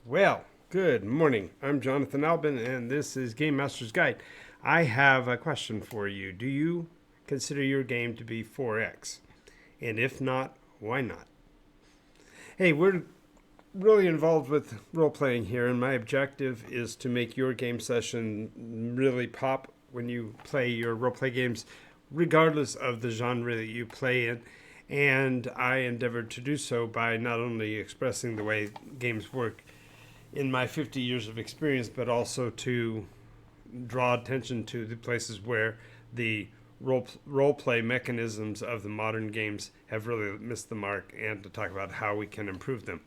Well, good morning. I'm Jonathan Albin, and this is Game Master's Guide. I have a question for you. Do you consider your game to be 4X? And if not, why not? Hey, we're really involved with role playing here, and my objective is to make your game session really pop when you play your role play games, regardless of the genre that you play in. And I endeavored to do so by not only expressing the way games work in my 50 years of experience, but also to draw attention to the places where the role play mechanisms of the modern games have really missed the mark, and to talk about how we can improve them.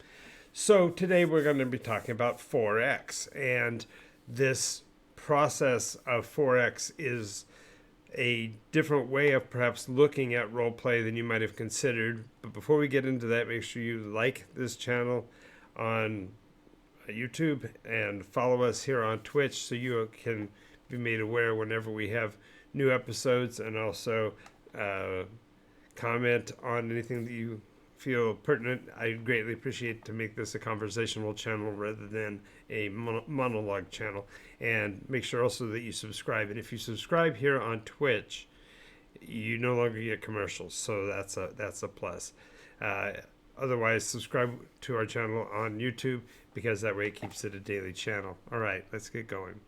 So today we're going to be talking about 4X, and this process of 4X is a different way of perhaps looking at role play than you might have considered. But before we get into that, make sure you like this channel on YouTube and follow us here on Twitch so you can be made aware whenever we have new episodes, and also comment on anything that you feel pertinent. I greatly appreciate to make this a conversational channel rather than a monologue channel. And make sure also that you subscribe. And if you subscribe here on Twitch, you no longer get commercials, so that's a plus. Otherwise, subscribe to our channel on YouTube, because that way it keeps it a daily channel. All right, let's get going.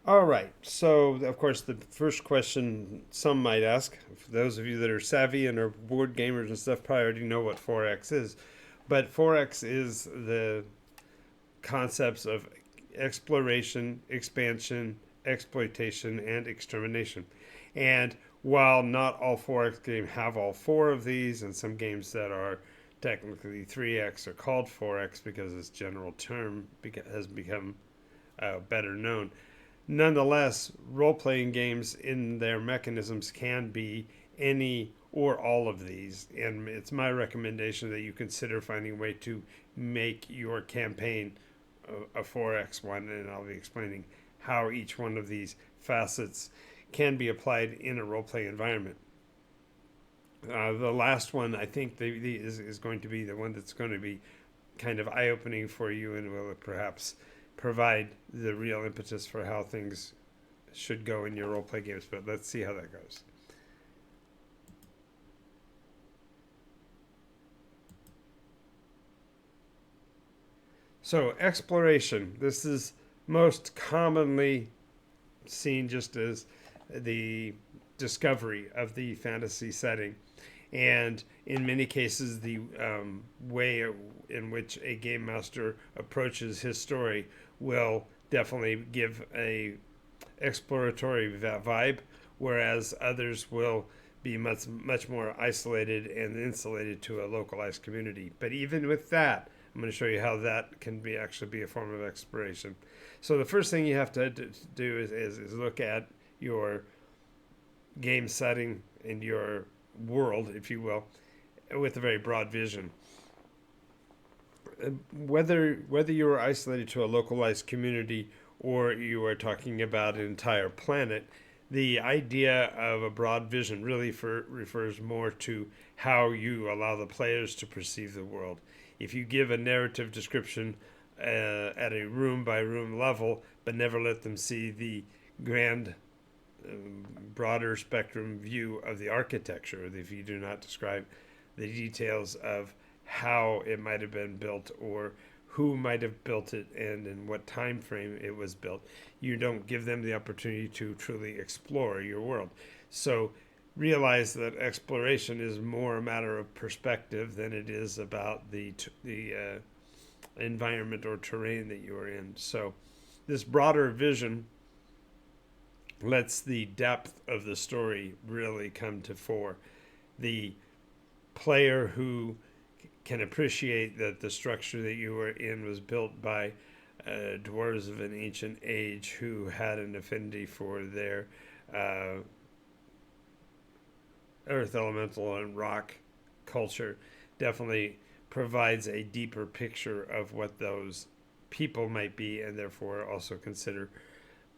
All right, so of course the first question some might ask, for those of you that are savvy and are board gamers and stuff, probably already know what 4X is. But 4X is the concepts of exploration, expansion, exploitation, and extermination. And while not all 4X games have all four of these, and some games that are technically 3X are called 4X because this general term has become better known, nonetheless, role-playing games in their mechanisms can be any or all of these. And it's my recommendation that you consider finding a way to make your campaign a 4X one, and I'll be explaining how each one of these facets can be applied in a role-playing environment. The last one, I think, is going to be the one that's going to be kind of eye-opening for you, and will perhaps provide the real impetus for how things should go in your role-play games. But let's see how that goes. So, exploration. This is most commonly seen just as the discovery of the fantasy setting. And in many cases, the way in which a game master approaches his story will definitely give a exploratory vibe, whereas others will be much more isolated and insulated to a localized community. But even with that, I'm going to show you how that can actually be a form of exploration. So the first thing you have to do is look at your game setting and your world, if you will, with a very broad vision. Whether you are isolated to a localized community or you are talking about an entire planet, the idea of a broad vision really refers more to how you allow the players to perceive the world. If you give a narrative description at a room by room level, but never let them see the grand, broader spectrum view of the architecture, if you do not describe the details of how it might have been built, or who might have built it, and in what time frame it was built, you don't give them the opportunity to truly explore your world. So realize that exploration is more a matter of perspective than it is about the environment or terrain that you are in. So this broader vision lets the depth of the story really come to fore. The player who can appreciate that the structure that you were in was built by dwarves of an ancient age who had an affinity for their earth elemental and rock culture, definitely provides a deeper picture of what those people might be, and therefore also consider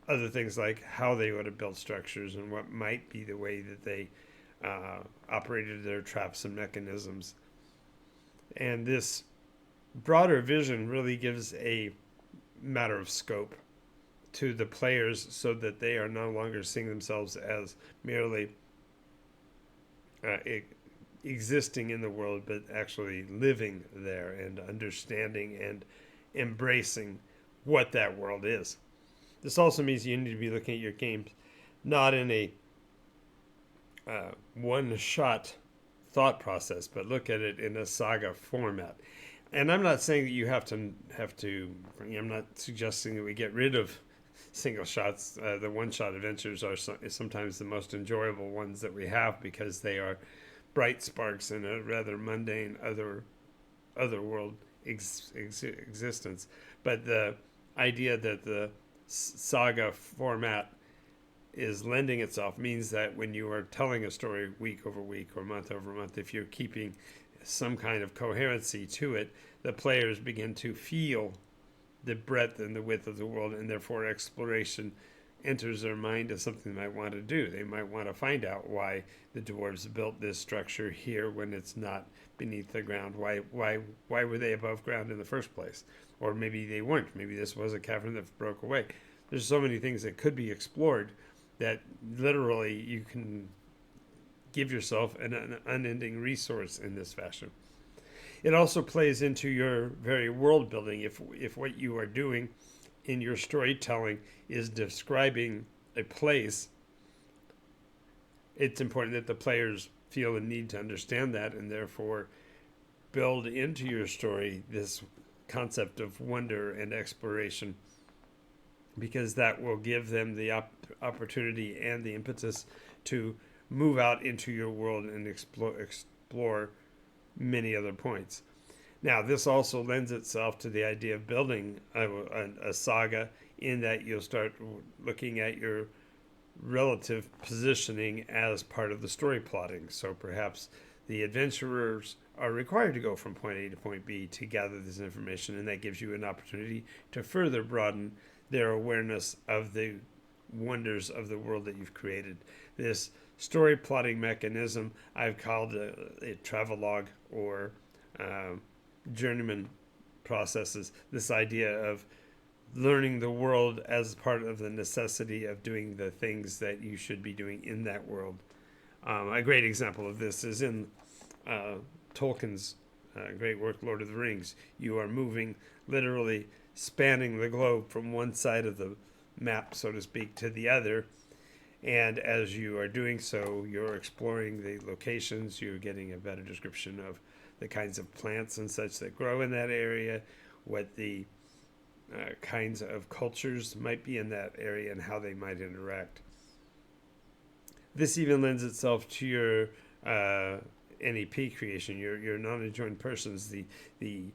other things like how they would have built structures and what might be the way that they operated their traps and mechanisms. And this broader vision really gives a matter of scope to the players so that they are no longer seeing themselves as merely existing in the world, but actually living there and understanding and embracing what that world is. This also means you need to be looking at your games not in a one-shot thought process, but look at it in a saga format. And I'm not saying that you have to. I'm not suggesting that we get rid of single shots. The one-shot adventures are sometimes the most enjoyable ones that we have because they are bright sparks in a rather mundane otherworld existence. But the idea that the saga format is lending itself means that when you are telling a story week over week or month over month, if you're keeping some kind of coherency to it, the players begin to feel the breadth and the width of the world, and therefore exploration enters their mind as something they might want to do. They might want to find out why the dwarves built this structure here when it's not beneath the ground. Why were they above ground in the first place? Or maybe they weren't. Maybe this was a cavern that broke away. There's so many things that could be explored that literally you can give yourself an unending resource in this fashion. It also plays into your very world building. If what you are doing in your storytelling is describing a place, it's important that the players feel a need to understand that and therefore build into your story this concept of wonder and exploration, because that will give them the opportunity and the impetus to move out into your world and explore many other points. Now, this also lends itself to the idea of building a saga, in that you'll start looking at your relative positioning as part of the story plotting. So perhaps the adventurers are required to go from point A to point B to gather this information, and that gives you an opportunity to further broaden their awareness of the wonders of the world that you've created. This story plotting mechanism I've called a travelogue or journeyman processes. This idea of learning the world as part of the necessity of doing the things that you should be doing in that world. A great example of this is in Tolkien's great work, Lord of the Rings. You are moving, literally spanning the globe from one side of the map, so to speak, to the other. And as you are doing so, you're exploring the locations, you're getting a better description of the kinds of plants and such that grow in that area, what the kinds of cultures might be in that area, and how they might interact. This even lends itself to your NEP creation, your non-adjoined persons. The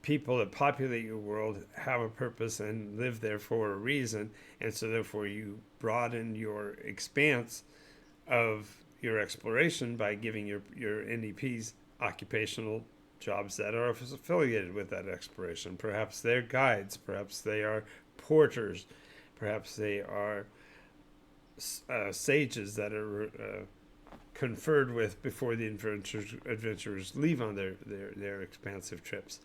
people that populate your world have a purpose and live there for a reason, and so therefore you broaden your expanse of your exploration by giving your NEPs occupational jobs that are affiliated with that exploration. Perhaps they're guides, perhaps they are porters, perhaps they are sages that are conferred with before the adventurers leave on their expansive trips.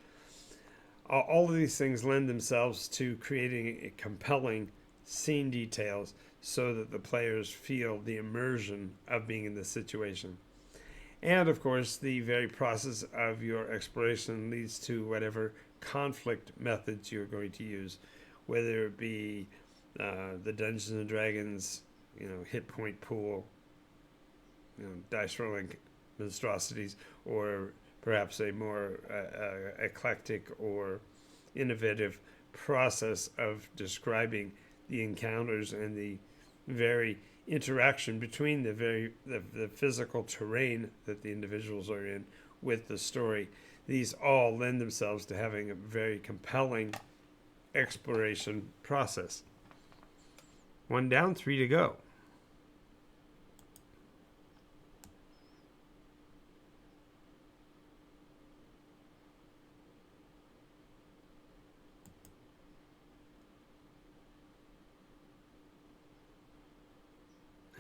All of these things lend themselves to creating compelling scene details so that the players feel the immersion of being in the situation. And of course, the very process of your exploration leads to whatever conflict methods you're going to use, whether it be the Dungeons and Dragons, hit point pool, dice rolling monstrosities, or perhaps a more eclectic or innovative process of describing the encounters and the very interaction between the physical terrain that the individuals are in with the story. These all lend themselves to having a very compelling exploration process. 1 down, 3 to go.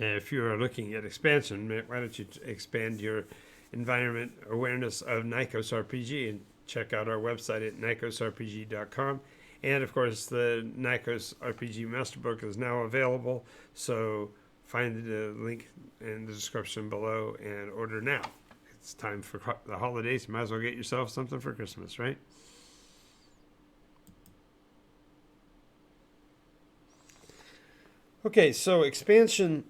If you are looking at expansion, why don't you expand your environment awareness of NycosRPG and check out our website at NycosRPG.com. And of course, the NycosRPG Masterbook is now available, so find the link in the description below and order now. It's time for the holidays. You might as well get yourself something for Christmas, right? Okay, so expansion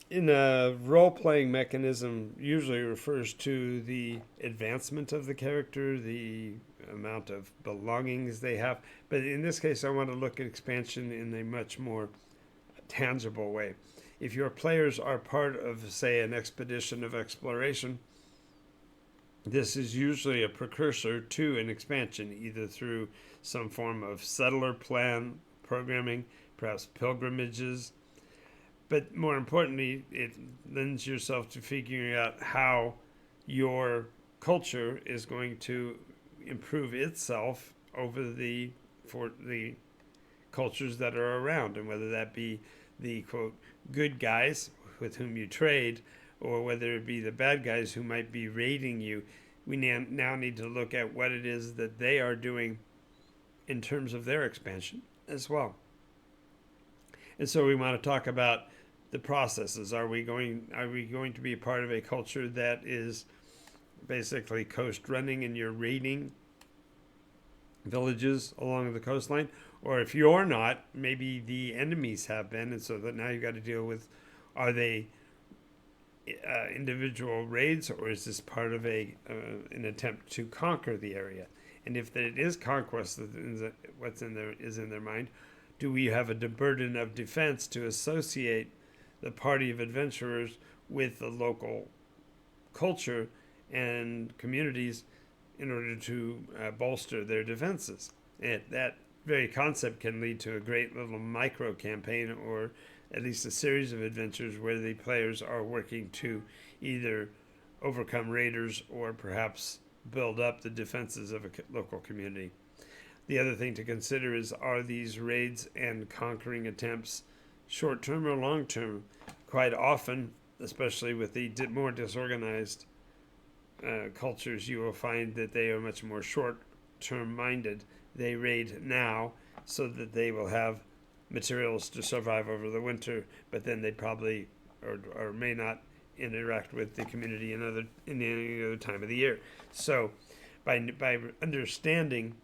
in a role-playing mechanism usually refers to the advancement of the character, the amount of belongings they have. But in this case, I want to look at expansion in a much more tangible way. If your players are part of, say, an expedition of exploration, this is usually a precursor to an expansion, either through some form of settler plan programming, perhaps pilgrimages. But more importantly, it lends yourself to figuring out how your culture is going to improve itself over for the cultures that are around, and whether that be the quote good guys with whom you trade, or whether it be the bad guys who might be raiding you. We now need to look at what it is that they are doing in terms of their expansion as well. And so we want to talk about the processes. Are we going to be a part of a culture that is basically coast running and you're raiding villages along the coastline? Or if you're not, maybe the enemies have been, and so that now you've got to deal with, are they individual raids, or is this part of an attempt to conquer the area? And if it is conquest, what's in their mind, do we have a burden of defense to associate the party of adventurers with the local culture and communities in order to bolster their defenses? And that very concept can lead to a great little micro campaign, or at least a series of adventures where the players are working to either overcome raiders or perhaps build up the defenses of a local community. The other thing to consider is, are these raids and conquering attempts short-term or long-term? Quite often, especially with the more disorganized cultures, you will find that they are much more short-term minded. They raid now so that they will have materials to survive over the winter, but then they probably or may not interact with the community in any other time of the year. So by understanding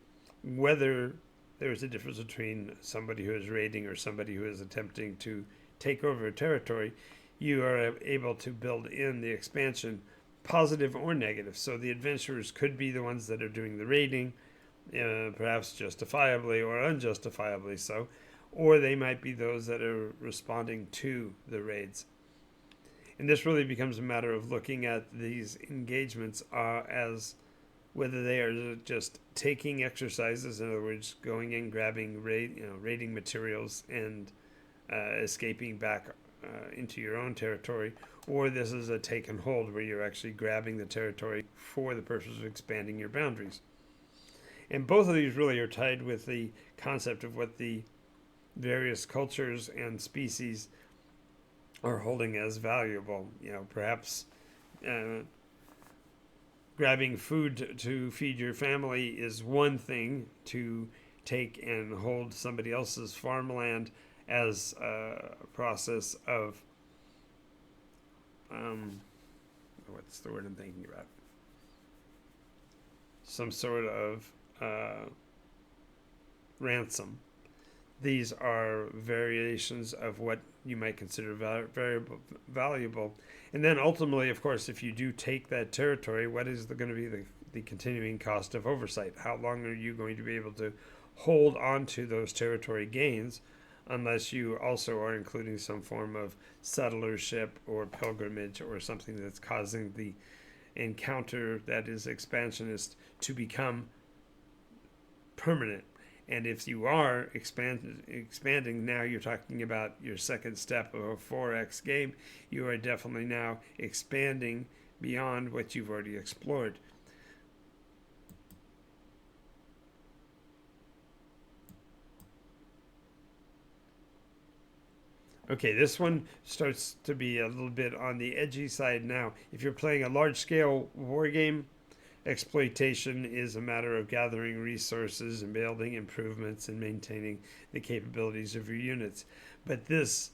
whether there's a difference between somebody who is raiding or somebody who is attempting to take over a territory, you are able to build in the expansion, positive or negative. So the adventurers could be the ones that are doing the raiding, perhaps justifiably or unjustifiably so, or they might be those that are responding to the raids. And this really becomes a matter of looking at these engagements as whether they are just taking exercises, in other words, going in, grabbing raiding materials and escaping back into your own territory, or this is a take and hold where you're actually grabbing the territory for the purpose of expanding your boundaries. And both of these really are tied with the concept of what the various cultures and species are holding as valuable. Perhaps grabbing food to feed your family is one thing. To take and hold somebody else's farmland as a process of what's the word I'm thinking about? Some sort of ransom. These are variations of what you might consider very valuable. And then ultimately, of course, if you do take that territory, what is going to be the continuing cost of oversight? How long are you going to be able to hold on to those territory gains unless you also are including some form of settlership or pilgrimage or something that's causing the encounter that is expansionist to become permanent? And if you are expanding, now you're talking about your second step of a 4X game. You are definitely now expanding beyond what you've already explored. Okay, this one starts to be a little bit on the edgy side now. If you're playing a large scale war game, exploitation is a matter of gathering resources and building improvements and maintaining the capabilities of your units. But this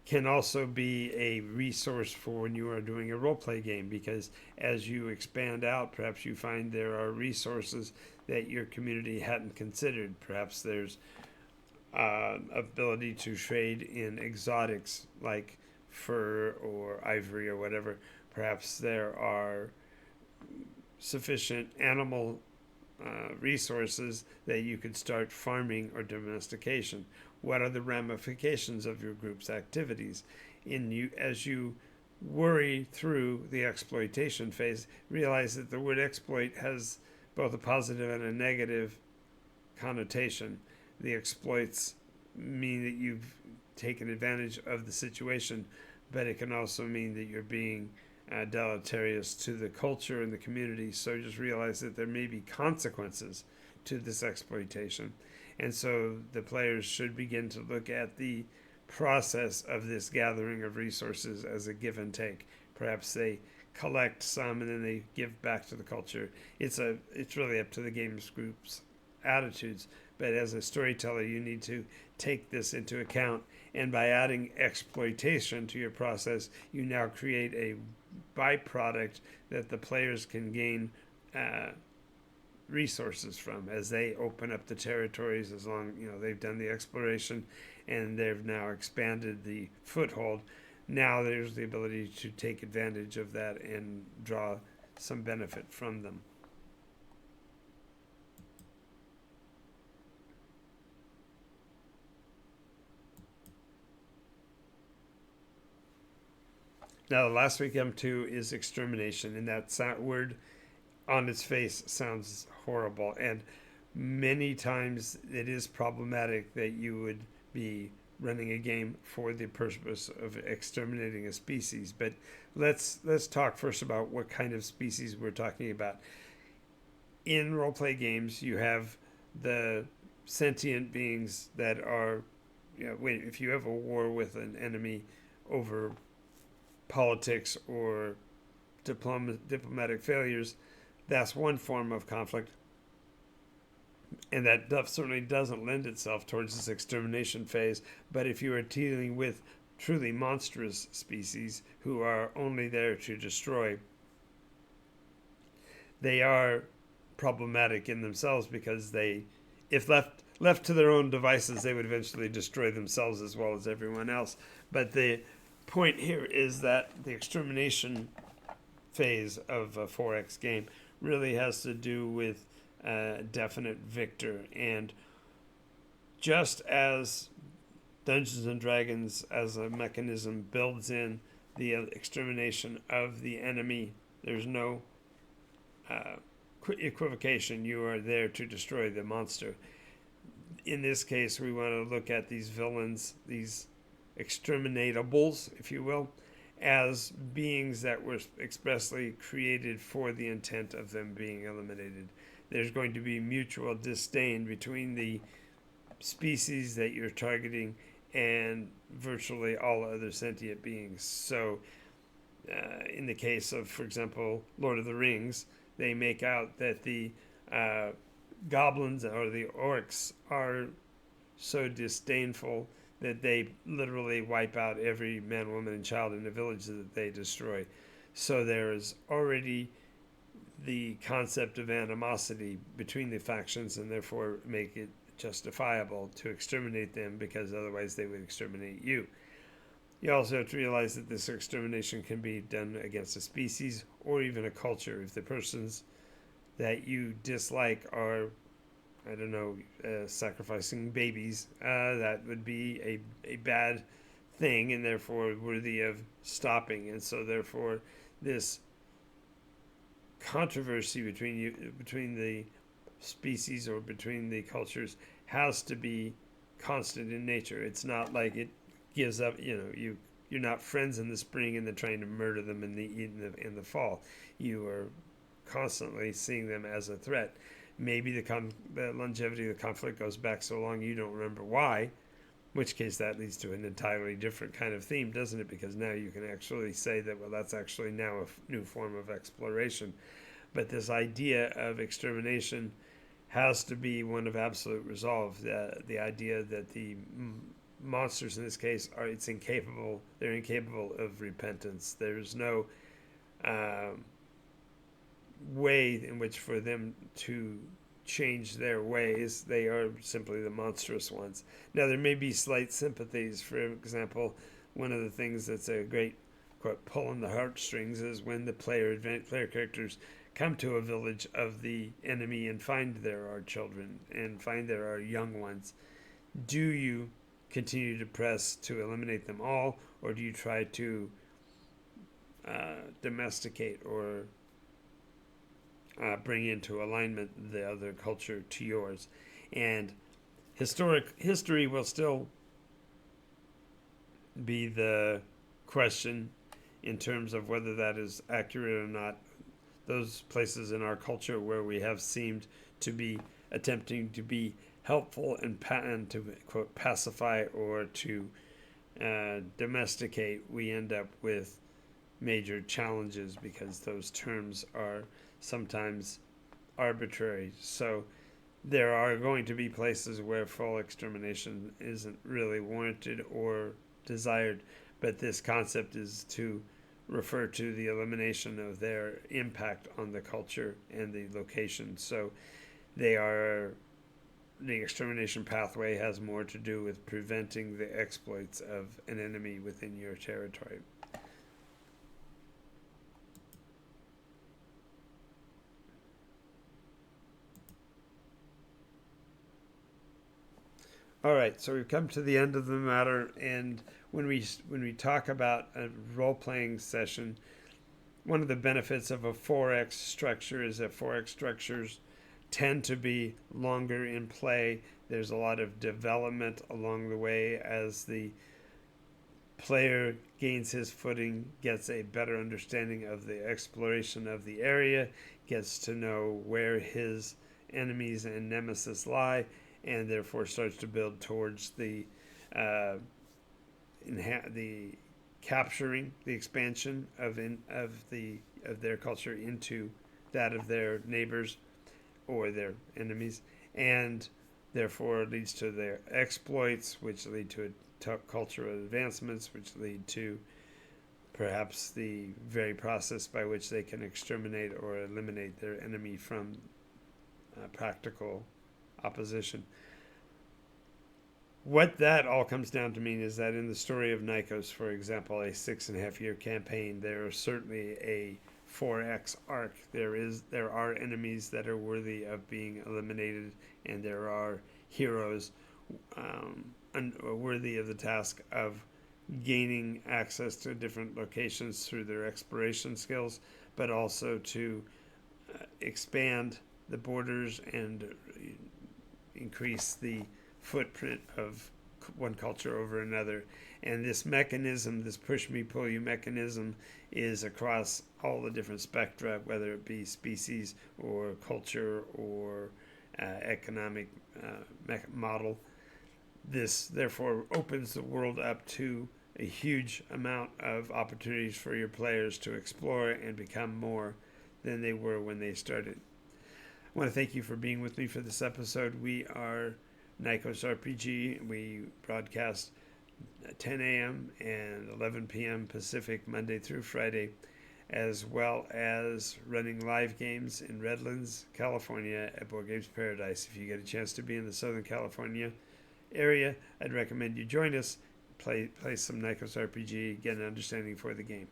can also be a resource for when you are doing a role play game, because as you expand out, perhaps you find there are resources that your community hadn't considered. Perhaps there's ability to trade in exotics like fur or ivory or whatever. Perhaps there are sufficient animal resources that you could start farming or domestication. What are the ramifications of your group's activities? As you worry through the exploitation phase, realize that the word exploit has both a positive and a negative connotation. The exploits mean that you've taken advantage of the situation, but it can also mean that you're being deleterious to the culture and the community. So just realize that there may be consequences to this exploitation. And so the players should begin to look at the process of this gathering of resources as a give and take. Perhaps they collect some and then they give back to the culture. It's really up to the games group's attitudes. But as a storyteller, you need to take this into account. And by adding exploitation to your process, you now create a byproduct that the players can gain resources from as they open up the territories. As long they've done the exploration and they've now expanded the foothold, now there's the ability to take advantage of that and draw some benefit from them. Now, the last we come to is extermination, and that word on its face sounds horrible. And many times it is problematic that you would be running a game for the purpose of exterminating a species. But let's talk first about what kind of species we're talking about. In role-play games, you have the sentient beings that are, if you have a war with an enemy over politics or diplomatic failures, that's one form of conflict, and that certainly doesn't lend itself towards this extermination phase. But if you are dealing with truly monstrous species who are only there to destroy, they are problematic in themselves, because if left to their own devices, they would eventually destroy themselves as well as everyone else. But the point here is that the extermination phase of a 4X game really has to do with a definite victor. And just as Dungeons and Dragons as a mechanism builds in the extermination of the enemy, there's no equivocation. You are there to destroy the monster. In this case, we want to look at these villains, these exterminatables, if you will, as beings that were expressly created for the intent of them being eliminated. There's going to be mutual disdain between the species that you're targeting and virtually all other sentient beings. So in the case of, for example, Lord of the Rings, they make out that the goblins or the orcs are so disdainful that they literally wipe out every man, woman, and child in the village that they destroy. So there is already the concept of animosity between the factions, and therefore make it justifiable to exterminate them, because otherwise they would exterminate you. You also have to realize that this extermination can be done against a species or even a culture. If the persons that you dislike are, I don't know, sacrificing babies, that would be a bad thing, and therefore worthy of stopping. And so therefore this controversy between the species or between the cultures has to be constant in nature. It's not like it gives up. You're not friends in the spring and then trying to murder them in the fall. You are constantly seeing them as a threat. Maybe the longevity of the conflict goes back so long you don't remember why, which case that leads to an entirely different kind of theme, doesn't it? Because now you can actually say that, well, that's actually now a new form of exploration. But this idea of extermination has to be one of absolute resolve. The idea that the monsters in this case they're incapable of repentance. There's no way in which for them to change their ways. They are simply the monstrous ones. Now, there may be slight sympathies. For example, one of the things that's a great quote pull on the heartstrings is when the player characters come to a village of the enemy and find there are children and find there are young ones. Do you continue to press to eliminate them all, or do you try to domesticate or bring into alignment the other culture to yours? And history will still be the question in terms of whether that is accurate or not. Those places in our culture where we have seemed to be attempting to be helpful and to quote pacify or to domesticate, we end up with major challenges because those terms are sometimes arbitrary. So there are going to be places where full extermination isn't really warranted or desired, but this concept is to refer to the elimination of their impact on the culture and the location. So the extermination pathway has more to do with preventing the exploits of an enemy within your territory. All right, so we've come to the end of the matter, and when we talk about a role-playing session, one of the benefits of a 4X structure is that 4X structures tend to be longer in play. There's a lot of development along the way as the player gains his footing, gets a better understanding of the exploration of the area, gets to know where his enemies and nemesis lie, and therefore starts to build towards the capturing the expansion of their culture into that of their neighbors or their enemies, and therefore leads to their exploits, which lead to cultural advancements, which lead to perhaps the very process by which they can exterminate or eliminate their enemy from practical opposition. What that all comes down to mean is that in the story of Nykos, for example, a 6.5-year campaign, there is certainly a 4X arc. There are enemies that are worthy of being eliminated, and there are heroes worthy of the task of gaining access to different locations through their exploration skills, but also to expand the borders and increase the footprint of one culture over another. And this mechanism, this push me pull you mechanism, is across all the different spectra, whether it be species or culture or economic model. This therefore opens the world up to a huge amount of opportunities for your players to explore and become more than they were when they started. I want to thank you for being with me for this episode. We are NycosRPG. We broadcast 10 a.m. and 11 p.m. Pacific, Monday through Friday, as well as running live games in Redlands, California at Board Games Paradise. If you get a chance to be in the Southern California area, I'd recommend you join us, play some NycosRPG, get an understanding for the game.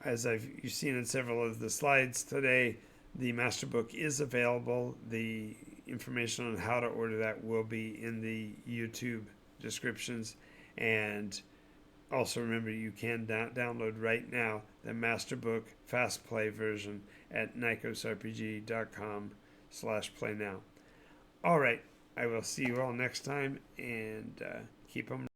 As you've seen in several of the slides today, the master book is available. The information on how to order that will be in the YouTube descriptions. And also remember, you can download right now the master book fast play version at NycosRPG.com/playnow. All right, I will see you all next time, and keep them